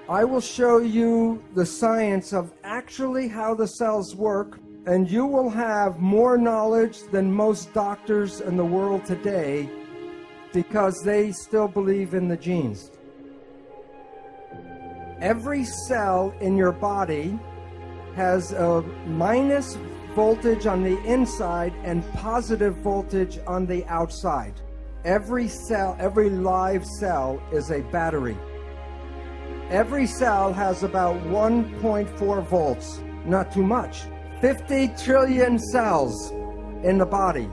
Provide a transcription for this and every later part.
I will show you the science of actually how the cells work, and you will have more knowledge than most doctors in the world today because they still believe in the genes. Every cell in your body has a minus voltage on the inside and positive voltage on the outside. Every cell, every live cell is a battery. Every cell has about 1.4 volts, not too much. 50 trillion cells in the body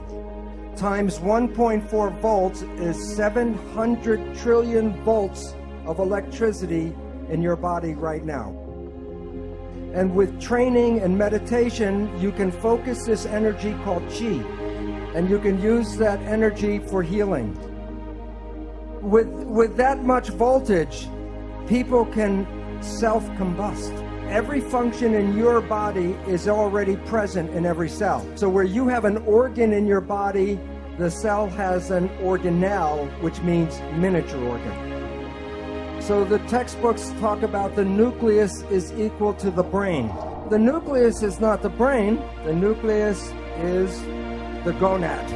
times 1.4 volts is 700 trillion volts of electricity in your body right now. And with training and meditation, you can focus this energy called chi, and you can use that energy for healing. With that much voltage, people can self-combust. Every function in your body is already present in every cell. So where you have an organ in your body, the cell has an organelle, which means miniature organ. So the textbooks talk about the nucleus is equal to the brain. The nucleus is not the brain. The nucleus is the gonad.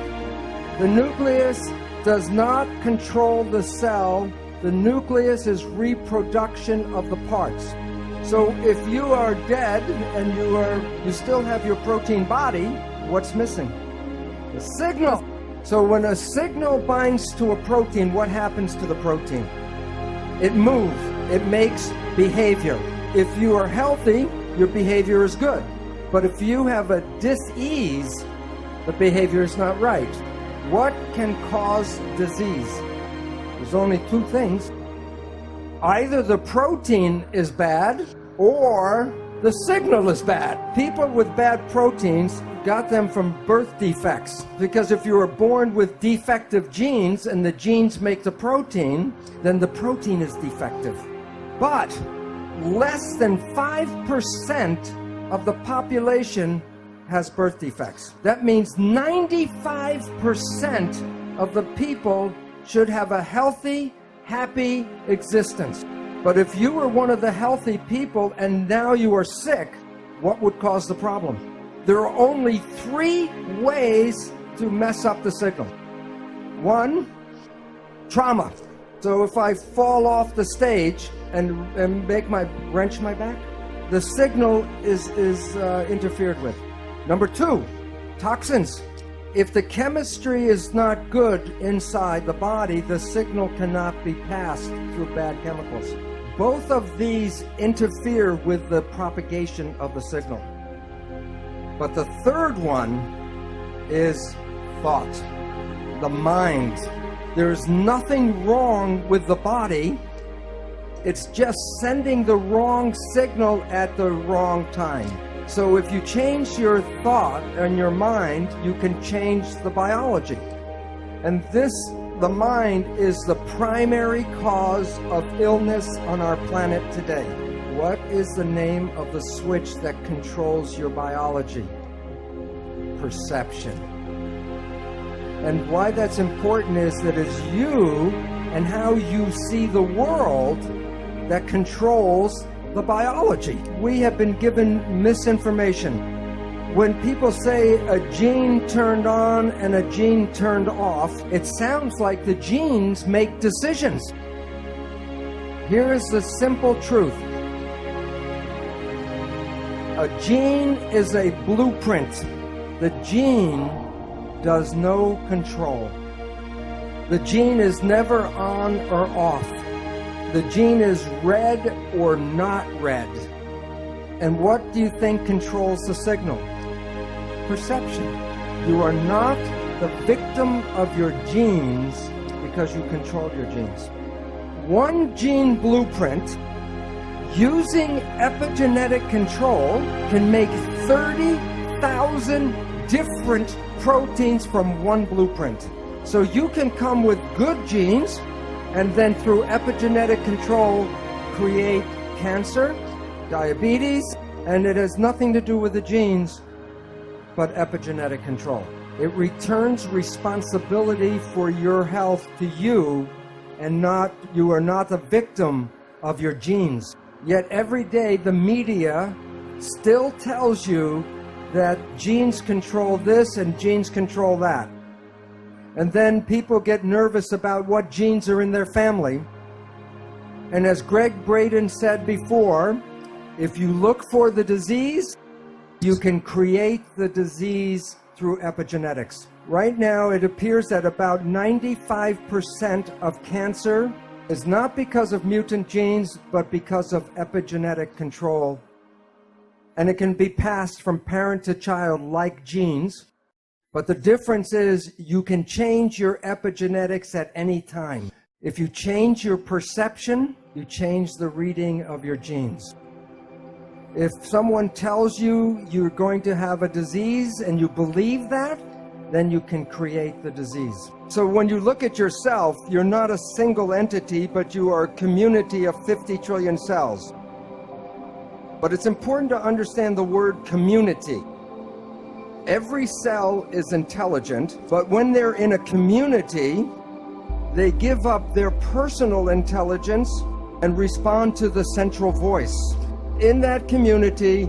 The nucleus does not control the cell. The nucleus is reproduction of the parts. So if you are dead and you still have your protein body, what's missing? The signal. So when a signal binds to a protein, what happens to the protein? It moves. It makes behavior. If you are healthy, your behavior is good. But if you have a dis-ease, the behavior is not right. What can cause disease? There's only two things. Either the protein is bad or the signal is bad. People with bad proteins got them from birth defects, because if you were born with defective genes and the genes make the protein, then the protein is defective. But less than 5% of the population has birth defects. That means 95% of the people should have a healthy, happy existence. But if you were one of the healthy people and now you are sick, what would cause the problem? There are only 3 ways to mess up the signal. 1, trauma. So if I fall off the stage and wrench my back, the signal is interfered with. Number 2, toxins. If the chemistry is not good inside the body, the signal cannot be passed through bad chemicals. Both of these interfere with the propagation of the signal. But the third one is thought, the mind. There's nothing wrong with the body. It's just sending the wrong signal at the wrong time. So if you change your thought and your mind, you can change the biology. And the mind is the primary cause of illness on our planet today. What is the name of the switch that controls your biology? Perception. And why that's important is that it's you and how you see the world that controls the biology. We have been given misinformation. When people say a gene turned on and a gene turned off, it sounds like the genes make decisions. Here is the simple truth. A gene is a blueprint. The gene does no control. The gene is never on or off. The gene is red or not red. And what do you think controls the signal? Perception. You are not the victim of your genes because you control your genes. One gene blueprint, using epigenetic control, can make 30,000 different proteins from one blueprint. So you can come with good genes and then through epigenetic control create cancer, diabetes, and it has nothing to do with the genes but epigenetic control. It returns responsibility for your health to you, and you are not the victim of your genes. Yet every day the media still tells you that genes control this and genes control that. And then people get nervous about what genes are in their family. And as Greg Braden said before, if you look for the disease, you can create the disease through epigenetics. Right now, it appears that about 95% of cancer is not because of mutant genes, but because of epigenetic control. And it can be passed from parent to child like genes. But the difference is you can change your epigenetics at any time. If you change your perception, you change the reading of your genes. If someone tells you you're going to have a disease and you believe that, then you can create the disease. So when you look at yourself, you're not a single entity, but you are a community of 50 trillion cells. But it's important to understand the word community. Every cell is intelligent, but when they're in a community, they give up their personal intelligence and respond to the central voice. In that community,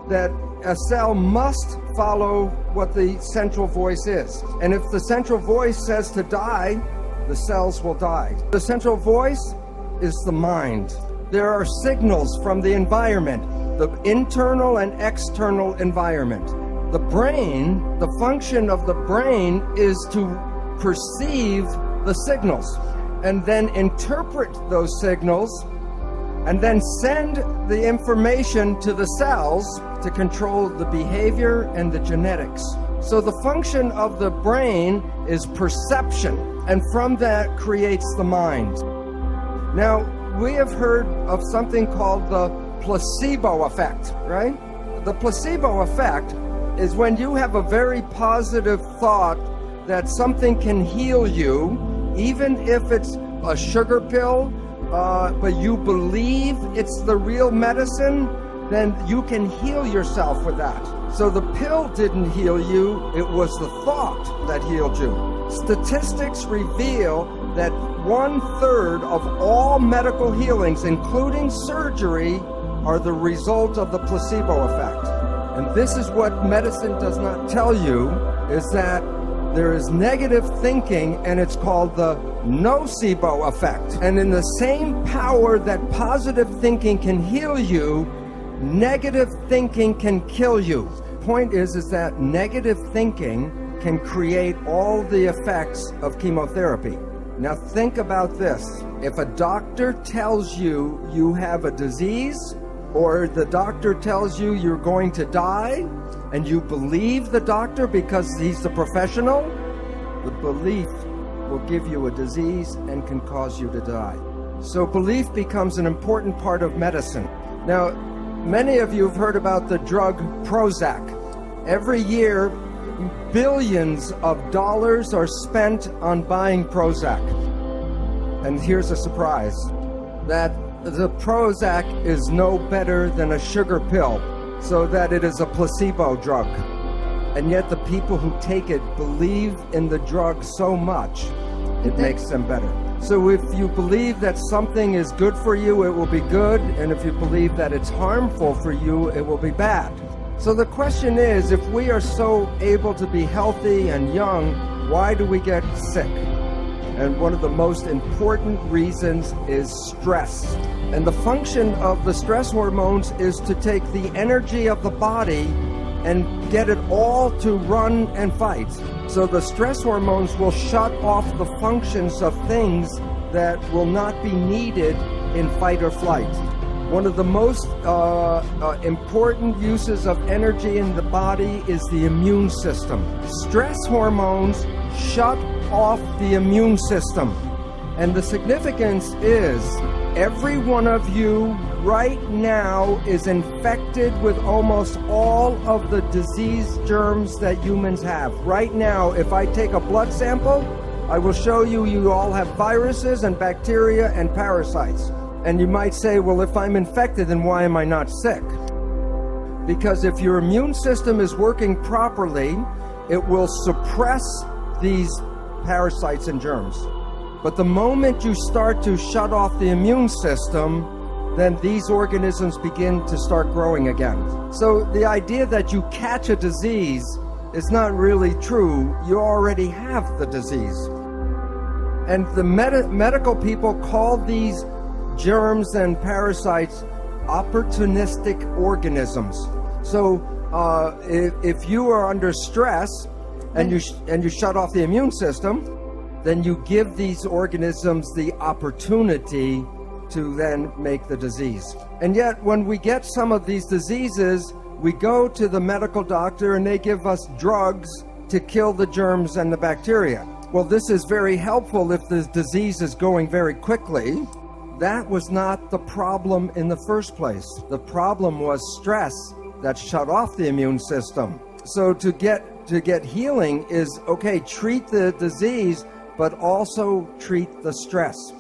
that a cell must follow what the central voice is. And if the central voice says to die, the cells will die. The central voice is the mind. There are signals from the environment, the internal and external environment. The brain, the function of the brain is to perceive the signals and then interpret those signals and then send the information to the cells to control the behavior and the genetics. So the function of the brain is perception, and from that creates the mind. Now, we have heard of something called the placebo effect, right? The placebo effect is when you have a very positive thought that something can heal you, even if it's a sugar pill, but you believe it's the real medicine, then you can heal yourself with that. So the pill didn't heal you, it was the thought that healed you. Statistics reveal that 1/3 of all medical healings, including surgery, are the result of the placebo effect. And this is what medicine does not tell you, is that there is negative thinking, and it's called the nocebo effect. And in the same power that positive thinking can heal you, negative thinking can kill you. Point is that negative thinking can create all the effects of chemotherapy. Now think about this. If a doctor tells you you have a disease, or the doctor tells you you're going to die, and you believe the doctor because he's the professional, the belief will give you a disease and can cause you to die. So belief becomes an important part of medicine. Now, many of you have heard about the drug Prozac. Every year, billions of dollars are spent on buying Prozac. And here's a surprise, that the Prozac is no better than a sugar pill, so that it is a placebo drug. And yet the people who take it believe in the drug so much, it makes them better. So if you believe that something is good for you, it will be good. And if you believe that it's harmful for you, it will be bad. So the question is, if we are so able to be healthy and young, why do we get sick? And one of the most important reasons is stress. And the function of the stress hormones is to take the energy of the body and get it all to run and fight. So the stress hormones will shut off the functions of things that will not be needed in fight or flight. One of the most important uses of energy in the body is the immune system. Stress hormones shut off the immune system. And the significance is every one of you right now is infected with almost all of the disease germs that humans have. Right now, if I take a blood sample, I will show you you all have viruses and bacteria and parasites. And you might say, well, if I'm infected, then why am I not sick? Because if your immune system is working properly, it will suppress these parasites and germs. But the moment you start to shut off the immune system, then these organisms begin to start growing again. So the idea that you catch a disease is not really true. You already have the disease. And the medical people call these germs and parasites opportunistic organisms. So if you are under stress and you shut off the immune system, then you give these organisms the opportunity to then make the disease. And yet when we get some of these diseases, we go to the medical doctor and they give us drugs to kill the germs and the bacteria. Well, this is very helpful if the disease is going very quickly. That was not the problem in the first place. The problem was stress that shut off the immune system. So to get healing is, okay, treat the disease, but also treat the stress.